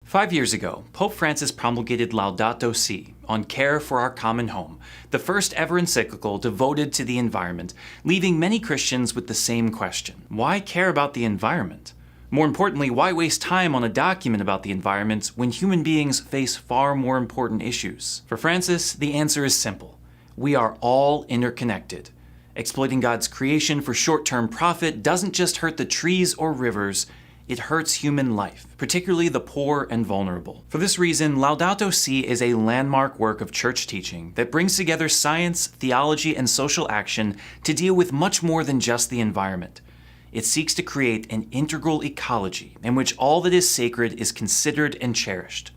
5 years ago, Pope Francis promulgated Laudato Si on care for our common home, the first ever encyclical devoted to the environment, leaving many Christians with the same question. Why care about the environment? More importantly, why waste time on a document about the environment when human beings face far more important issues? For Francis, the answer is simple. We are all interconnected. Exploiting God's creation for short-term profit doesn't just hurt the trees or rivers, it hurts human life, particularly the poor and vulnerable. For this reason, Laudato Si is a landmark work of church teaching that brings together science, theology, and social action to deal with much more than just the environment. It seeks to create an integral ecology in which all that is sacred is considered and cherished.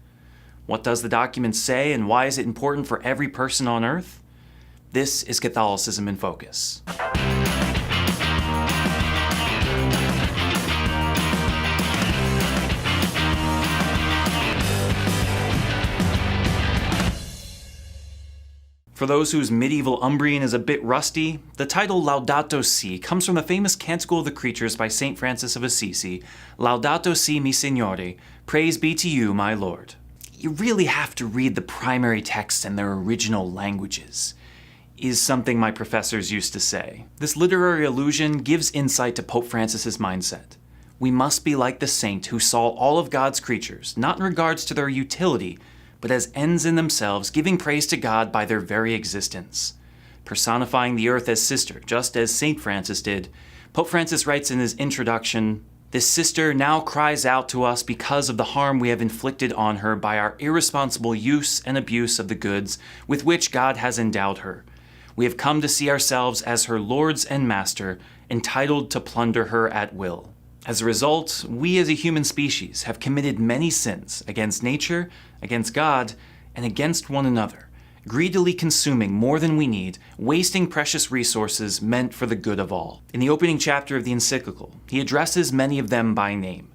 What does the document say, and why is it important for every person on earth? This is Catholicism in Focus. For those whose medieval Umbrian is a bit rusty, the title Laudato Si comes from the famous Canticle of the Creatures by St. Francis of Assisi, Laudato Si mi Signore, praise be to you, my Lord. You really have to read the primary texts in their original languages, is something my professors used to say. This literary allusion gives insight to Pope Francis's mindset. We must be like the saint who saw all of God's creatures, not in regards to their utility, but as ends in themselves, giving praise to God by their very existence. Personifying the earth as sister, just as St. Francis did, Pope Francis writes in his introduction, "This sister now cries out to us because of the harm we have inflicted on her by our irresponsible use and abuse of the goods with which God has endowed her. We have come to see ourselves as her lords and master, entitled to plunder her at will. As a result, we as a human species have committed many sins against nature, against God, and against one another, greedily consuming more than we need, wasting precious resources meant for the good of all." In the opening chapter of the encyclical, he addresses many of them by name: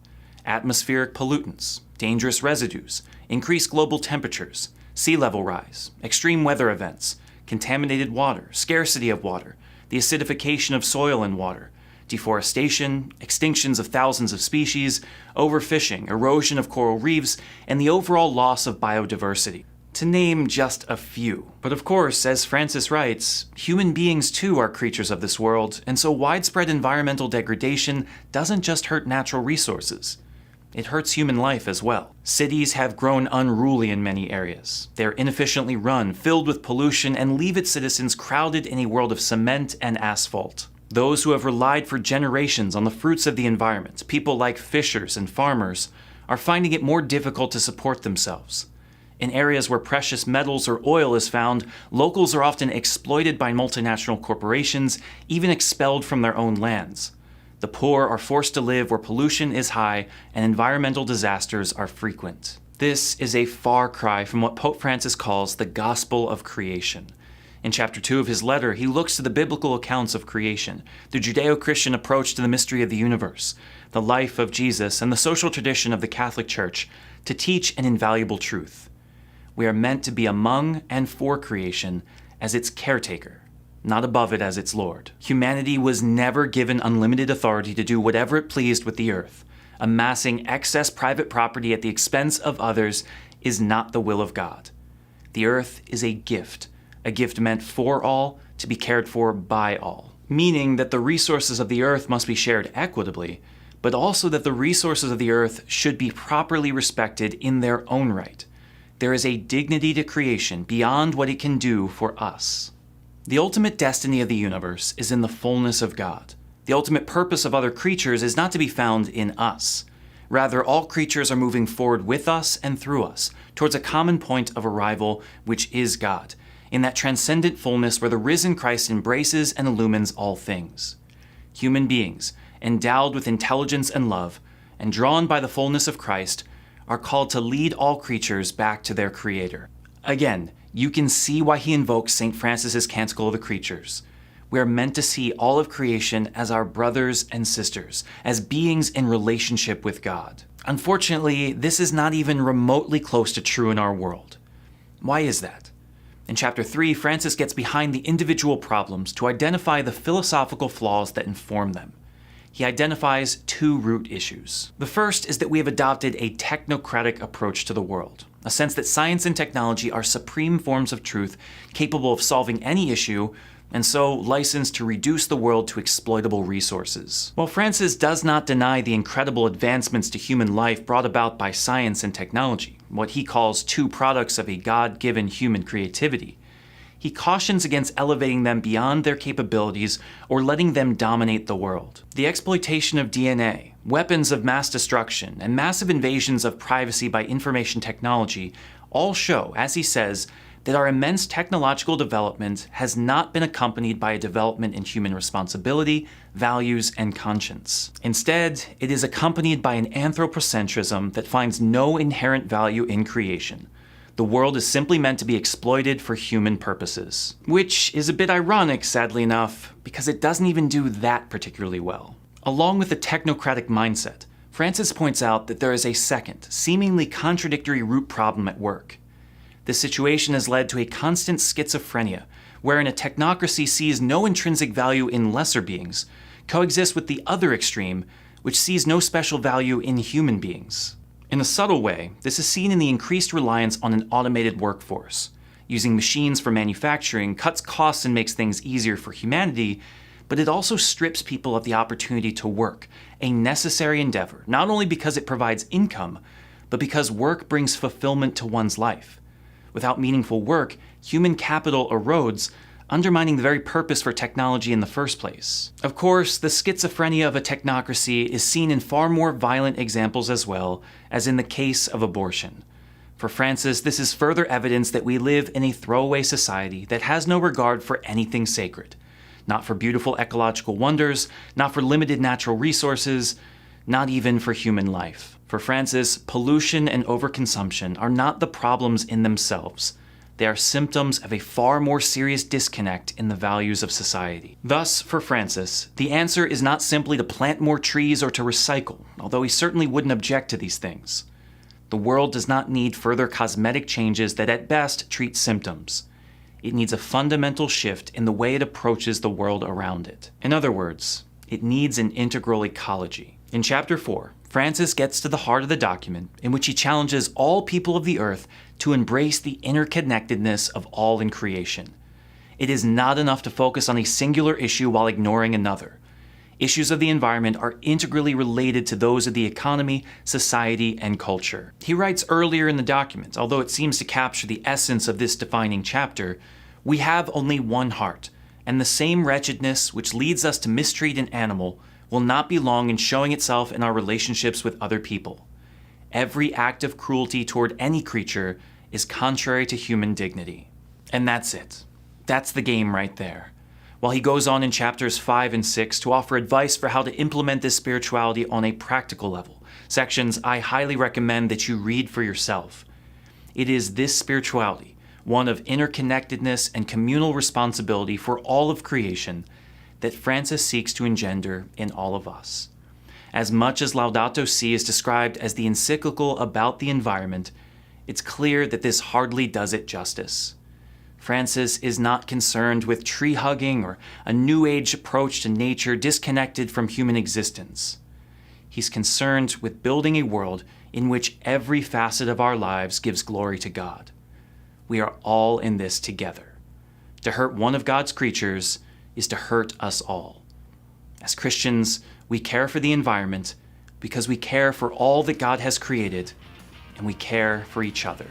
atmospheric pollutants, dangerous residues, increased global temperatures, sea level rise, extreme weather events, contaminated water, scarcity of water, the acidification of soil and water, deforestation, extinctions of thousands of species, overfishing, erosion of coral reefs, and the overall loss of biodiversity, to name just a few. But of course, as Francis writes, human beings too are creatures of this world, and so widespread environmental degradation doesn't just hurt natural resources. It hurts human life as well. Cities have grown unruly in many areas. They're inefficiently run, filled with pollution, and leave its citizens crowded in a world of cement and asphalt. Those who have relied for generations on the fruits of the environment, people like fishers and farmers, are finding it more difficult to support themselves. In areas where precious metals or oil is found, locals are often exploited by multinational corporations, even expelled from their own lands. The poor are forced to live where pollution is high and environmental disasters are frequent. This is a far cry from what Pope Francis calls the gospel of creation. In chapter 2 of his letter, he looks to the biblical accounts of creation, the Judeo-Christian approach to the mystery of the universe, the life of Jesus, and the social tradition of the Catholic Church to teach an invaluable truth. We are meant to be among and for creation as its caretaker, not above it as its Lord. Humanity was never given unlimited authority to do whatever it pleased with the earth. Amassing excess private property at the expense of others is not the will of God. The earth is a gift meant for all, to be cared for by all. Meaning that the resources of the earth must be shared equitably, but also that the resources of the earth should be properly respected in their own right. There is a dignity to creation beyond what it can do for us. The ultimate destiny of the universe is in the fullness of God. The ultimate purpose of other creatures is not to be found in us. Rather, all creatures are moving forward with us and through us, towards a common point of arrival, which is God, in that transcendent fullness where the risen Christ embraces and illumines all things. Human beings, endowed with intelligence and love, and drawn by the fullness of Christ, are called to lead all creatures back to their Creator. Again, you can see why he invokes St. Francis's Canticle of the Creatures. We are meant to see all of creation as our brothers and sisters, as beings in relationship with God. Unfortunately, this is not even remotely close to true in our world. Why is that? In chapter 3, Francis gets behind the individual problems to identify the philosophical flaws that inform them. He identifies two root issues. The first is that we have adopted a technocratic approach to the world, a sense that science and technology are supreme forms of truth capable of solving any issue, and so licensed to reduce the world to exploitable resources. While Francis does not deny the incredible advancements to human life brought about by science and technology, what he calls two products of a God-given human creativity, he cautions against elevating them beyond their capabilities or letting them dominate the world. The exploitation of DNA, weapons of mass destruction, and massive invasions of privacy by information technology all show, as he says, that our immense technological development has not been accompanied by a development in human responsibility, values, and conscience. Instead, it is accompanied by an anthropocentrism that finds no inherent value in creation. The world is simply meant to be exploited for human purposes. Which is a bit ironic, sadly enough, because it doesn't even do that particularly well. Along with the technocratic mindset, Francis points out that there is a second, seemingly contradictory root problem at work. This situation has led to a constant schizophrenia, wherein a technocracy sees no intrinsic value in lesser beings, coexists with the other extreme, which sees no special value in human beings. In a subtle way, this is seen in the increased reliance on an automated workforce. Using machines for manufacturing cuts costs and makes things easier for humanity, but it also strips people of the opportunity to work, a necessary endeavor, not only because it provides income, but because work brings fulfillment to one's life. Without meaningful work, human capital erodes, undermining the very purpose for technology in the first place. Of course, the schizophrenia of a technocracy is seen in far more violent examples as well, as in the case of abortion. For Francis, this is further evidence that we live in a throwaway society that has no regard for anything sacred. Not for beautiful ecological wonders, not for limited natural resources, not even for human life. For Francis, pollution and overconsumption are not the problems in themselves. They are symptoms of a far more serious disconnect in the values of society. Thus, for Francis, the answer is not simply to plant more trees or to recycle, although he certainly wouldn't object to these things. The world does not need further cosmetic changes that at best treat symptoms. It needs a fundamental shift in the way it approaches the world around it. In other words, it needs an integral ecology. In Chapter 4, Francis gets to the heart of the document, in which he challenges all people of the earth to embrace the interconnectedness of all in creation. It is not enough to focus on a singular issue while ignoring another. Issues of the environment are integrally related to those of the economy, society, and culture. He writes earlier in the document, although it seems to capture the essence of this defining chapter, "We have only one heart, and the same wretchedness which leads us to mistreat an animal will not be long in showing itself in our relationships with other people. Every act of cruelty toward any creature is contrary to human dignity." And that's it. That's the game right there. While he goes on in chapters 5 and 6 to offer advice for how to implement this spirituality on a practical level, sections I highly recommend that you read for yourself. It is this spirituality, one of interconnectedness and communal responsibility for all of creation, that Francis seeks to engender in all of us. As much as Laudato Si is described as the encyclical about the environment, it's clear that this hardly does it justice. Francis is not concerned with tree hugging or a New Age approach to nature disconnected from human existence. He's concerned with building a world in which every facet of our lives gives glory to God. We are all in this together. To hurt one of God's creatures is to hurt us all. As Christians, we care for the environment because we care for all that God has created, and we care for each other.